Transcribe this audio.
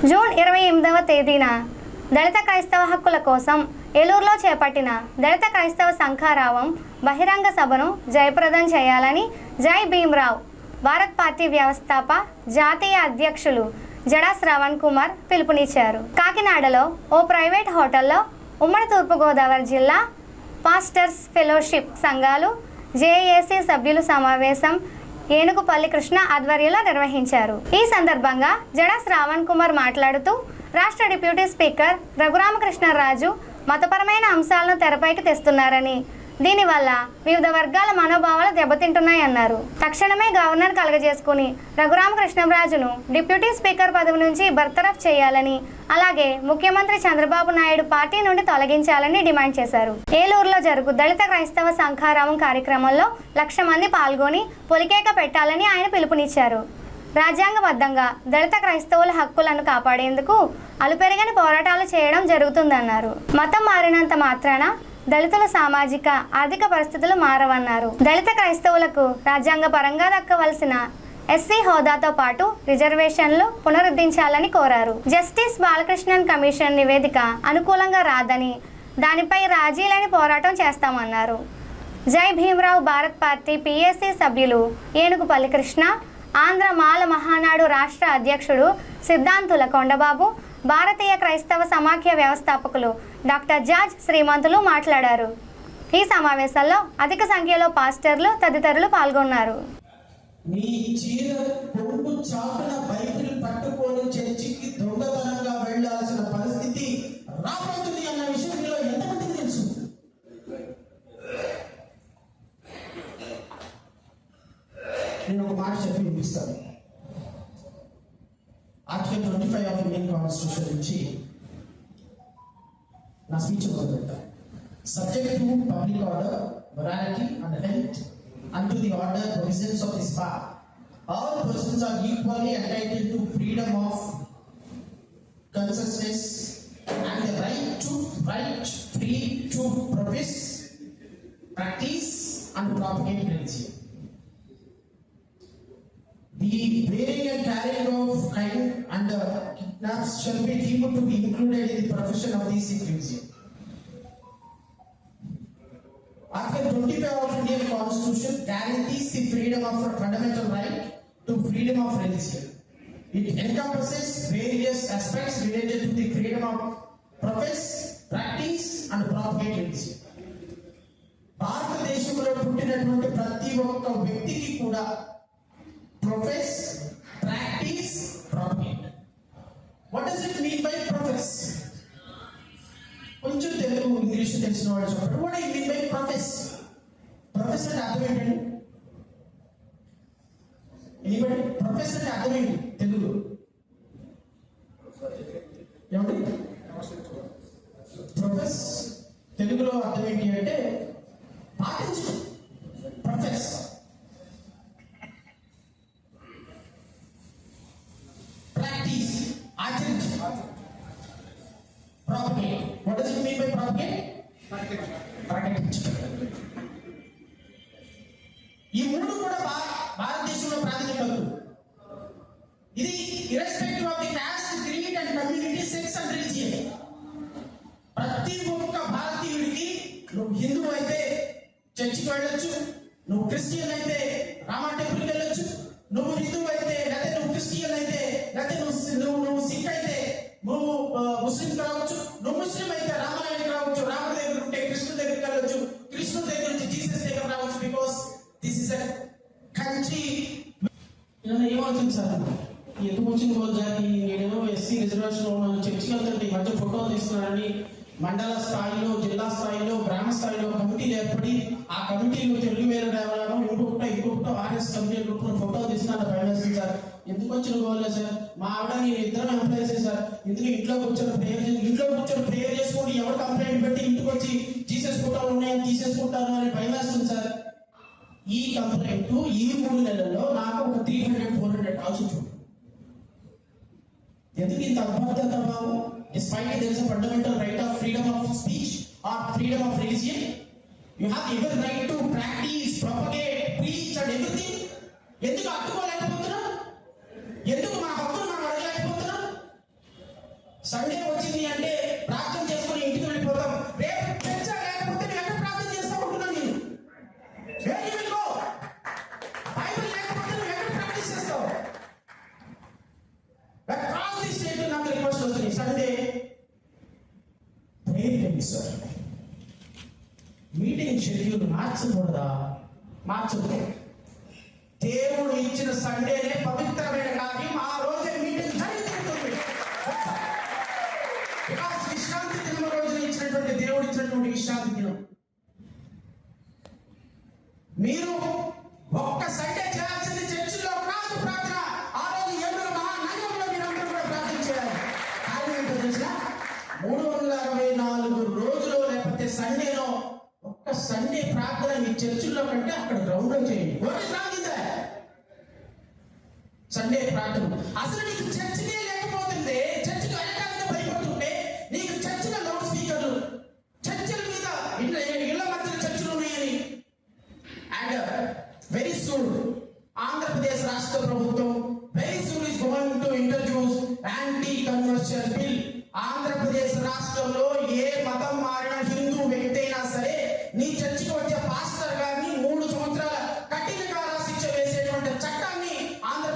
June 28వ తేదీన దళిత క్రైస్తవ హక్కుల కోసం ఏలూరులో చేపట్టిన దళిత క్రైస్తవ సంఘారావం బహిరంగ సభను జయప్రదం చేయాలని జై భీమ్రావ్ భారత్ పార్టీ వ్యవస్థాప జాతీయ అధ్యక్షులు జడా శ్రవణ్ కుమార్ పిలుపునిచ్చారు. కాకినాడలో ఓ ప్రైవేట్ హోటల్లో ఉమ్మడి తూర్పుగోదావరి జిల్లా పాస్టర్స్ ఫెలోషిప్ సంఘాలు జేఏసీ సభ్యుల సమావేశం ఏనుగుపల్లి కృష్ణ ఆధ్వర్యంలో నిర్వహించారు. ఈ సందర్భంగా జడా శ్రవణ్ కుమార్ మాట్లాడుతూ రాష్ట్ర డిప్యూటీ స్పీకర్ రఘురామకృష్ణరాజు మతపరమైన అంశాలను తెరపైకి తెస్తున్నారని, దీనివల్ల వివిధ వర్గాల మనోభావాలు దెబ్బతింటున్నాయన్నారు. తక్షణమే గవర్నర్ కలగజేసుకుని రఘురామకృష్ణరాజును డిప్యూటీ స్పీకర్ పదవి నుంచి బర్తరఫ్ చేయాలని, అలాగే ముఖ్యమంత్రి చంద్రబాబు నాయుడు పార్టీ నుండి తొలగించాలని డిమాండ్ చేశారు. ఏలూరులో జరుగు దళిత క్రైస్తవ సంఘారావం కార్యక్రమంలో 1,00,000 మంది పాల్గొని పొలికేక పెట్టాలని ఆయన పిలుపునిచ్చారు. రాజ్యాంగబద్ధంగా దళిత క్రైస్తవుల హక్కులను కాపాడేందుకు అలుపెరగని పోరాటాలు చేయడం జరుగుతుందన్నారు. మతం మారినంత మాత్రాన దళితుల సామాజిక ఆర్థిక పరిస్థితులు మారవన్నారు. దళిత క్రైస్తవులకు రాజ్యాంగ పరంగా దక్కవలసిన ఎస్సీ హోదాతో పాటు రిజర్వేషన్లు పునరుద్ధరించాలని కోరారు. జస్టిస్ బాలకృష్ణన్ కమిషన్ నివేదిక అనుకూలంగా రాదని, దానిపై రాజీలేని పోరాటం చేస్తామన్నారు. జై భీమ్రావ్ భారత్ పార్టీ పిఎస్సి సభ్యులు ఏనుగుపల్లి కృష్ణ, ఆంధ్ర మాల మహానాడు రాష్ట్ర అధ్యక్షుడు సిద్ధాంతుల కొండబాబు, భారతీయ క్రైస్తవ సమాఖ్య వ్యవస్థాపకులు డాక్టర్ జార్జ్ శ్రీమంతులు మాట్లాడారు. ఈ సమావేశంలో అధిక సంఖ్యలో పాస్టర్లు తదితరులు పాల్గొన్నారు. నేను ఒక మాట చెప్పి వినిపిస్తాను. ఆర్టికల్ 25 ఆఫ్ ఇండియన్ కాన్స్టిట్యూషన్ నుంచి నా స్పీచ్ మొదలుపెట్టాను. Subject to public order, morality and health and to the order provisions of this part, all persons are equally entitled to freedom of consciousness and the right free to profess, practise and propagate religion. The bearing and carrying of crime and kidnaps shall be deemed to be included in the profession of these individuals. Article 25 of Indian Constitution guarantees the freedom of a fundamental right to freedom of religion. It encompasses various aspects related to the freedom of profess, practice and propagate religion. భారతదేశంలో పుట్టినటువంటి ప్రతి ఒక్క వ్యక్తికి కూడా profess, practice, propagate. What does it mean by profess? కొంచెం Telugu English తెలిసిన వాళ్ళు చెప్పండి. What do you mean by profess? Profess అంటే అర్థం ఏంటండి? Anybody? Profess అంటే అర్థం ఏంటి తెలుగులో? ఏమండి? Profess తెలుగులో అర్థం ఏంటి అంటే పాటించడం. Profess. Propagate. What does it mean by propagate? Propagate. ఈ మూడు కూడా భారతదేశంలో ప్రాధాన్యత ఉంది. ఇది irrespective of the caste, creed and community, sex and religion. ప్రతి ఒక్క భారతీయుడికి, నువ్వు హిందూ అయితే చర్చికి వెళ్ళొచ్చు, నువ్వు క్రిస్టియన్ అయితే రామా టెంపుల్కి వెళ్ళొచ్చు, నువ్వు హిందూ అయితే లేకపోతే నువ్వు క్రిస్టియన్ అయితే లేకపోతే నువ్వు సిక్ అయితే నువ్వు ముస్లిం కావచ్చు, నువ్వు ముస్లిం అయితే రామాలయానికి రావచ్చు, రాముడి దగ్గర ఉంటే కృష్ణుడి దగ్గరికి వెళ్ళొచ్చు, కృష్ణుడి దగ్గర నుంచి జీసస్ దగ్గర రావచ్చు. Because this is a country. ఏమవుతుంది సార్, ఎందుకు వచ్చింది పోతారని, నేనేమో ఎస్సీ రిజర్వేషన్ ఉన్నాను, చర్చికి వెళ్తుంటే ఈ మధ్య ఫోటోలు తీస్తున్నారని మండల స్థాయిలో, జిల్లా స్థాయిలో, గ్రామ స్థాయిలో కమిటీలు ఏర్పడి ఆ కమిటీలు తెలుగు వేరే రావాలను ఇంకొకటో ఆర్ఎస్ కమిటీ గ్రూప్ ఫోటోలు తీస్తున్నారు. భయం వేస్తుంది సార్. ఎందుకు వచ్చిన గోల్లేదు సార్, మా ఆవిడ నేను ఇద్దరం ఎంప్లాయీస్ సార్. ఇందులో ఇంట్లో కూర్చొని ప్రేయర్ చేసుకుంటూ ఎవరు కంప్లైంట్ పెట్టి ఇంటికి వచ్చి జీసస్ ఫోటోలు ఉన్నాయని తీసేసుకుంటారు అని భయం వేస్తుంది సార్. ఈ కంప్లైంట్ ఈ 3 నెలల్లో నాకు ఒక 300-400 కాల్స్ వచ్చింది. ఎందుకు ఇంత అభద్రత భావం? Despite there is a fundamental right of freedom of speech or freedom of religion, you have every right to practice, propagate, preach and everything. ఎందుకు అడ్డుకోలేకపోతున్నాం? ఎందుకు మా హక్కులు మనం అడగలేకపోతున్నాం? సండే వచ్చింది అంటే ప్రార్థన చేసుకుని ఇంటికి వెళ్ళిపోతాం. రేపు చర్చ లేకపోతే నేను ఎక్కడ ప్రార్థన చేస్తా ఉంటున్నాను నేను? Where you will go? Bible లేకపోతే నువ్వు ఎక్కడ ప్రాక్టీస్ చేస్తావు? Across the state నాకు రిక్వెస్ట్ వస్తుంది, Sunday prayer time sir, meeting schedule మార్చకూడదా? మార్చకూడదు. దేవుడు ఇచ్చిన సండేనే పవిత్రమైన కార్యం, ఆ రోజే మీటింగ్ జరిగిపోతుంది. విశ్రాంతి దినం రోజున ఇచ్చినటువంటి దేవుడు ఇచ్చినటువంటి విశ్రాంతి దినం. మీరు ఒక్క సండే చేయాల్సింది చర్చిలో కాదు ప్రార్థన. ఆ రోజు ఏడుగురు మహానగరంలో మీరందరూ కూడా ప్రార్థన చేయాలి. కారణం ఏంటో తెలిసిన 364 రోజులు లేకపోతే సండేలో ఒక్క సండే ప్రార్థన మీ చర్చిల్లో కంటే అక్కడ గ్రౌండ్ లో చేయండి. సండే ప్రార్థన అసలు నీకు చర్చినే లేకపోతుంటే, చర్చికి వెళ్ళడానికి భయపడుతుంటే, నీకు చర్చిలో లౌడ్ స్పీకర్లు, చర్చిల మీద ఇళ్ల మధ్య చర్చలు ఉన్నాయని. అండ్ వెరీ సూన్ ఆంధ్రప్రదేశ్ రాష్ట్ర ప్రభుత్వం very soon is going to introduce anti conversion bill. Andhra Pradesh రాష్ట్రంలో ఏ మతం మారిన